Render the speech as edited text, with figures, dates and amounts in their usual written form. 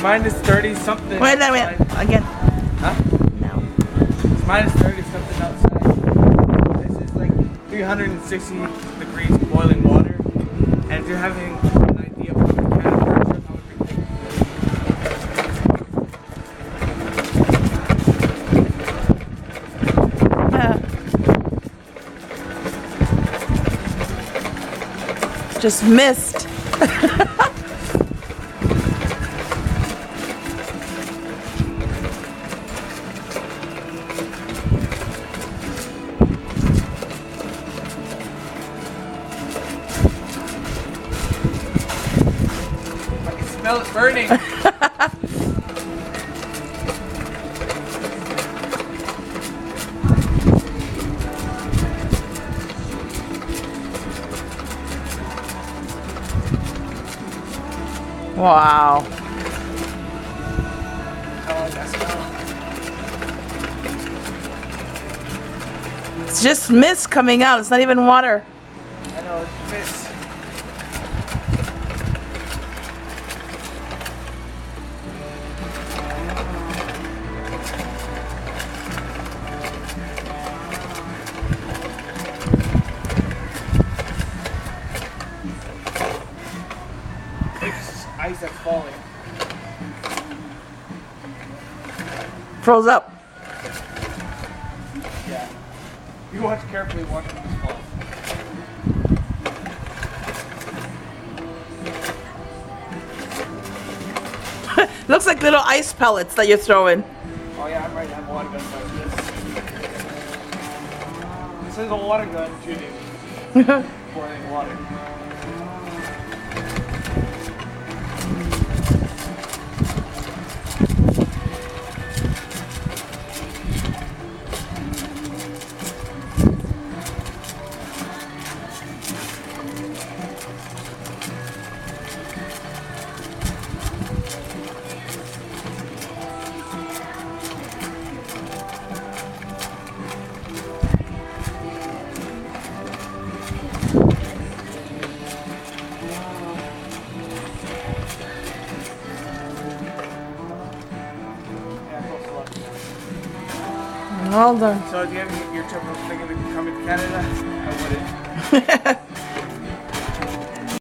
minus 30 something. Wait, again. Huh? No. It's minus 30 something outside. This is like 360 degrees boiling water. And if you're having an idea of what the can temperature, how would you think? Just missed. I can smell it burning. Wow. I like that smell. It's just mist coming out. It's not even water. I know, it's mist. It's ice that's falling. Froze up. Yeah. You watch carefully watching this fall. Looks like little ice pellets that you're throwing. Oh yeah, I might have water guns like this. This is a water gun shooting boiling water. Well done. So do you have your trip of thinking of coming to Canada? I wouldn't.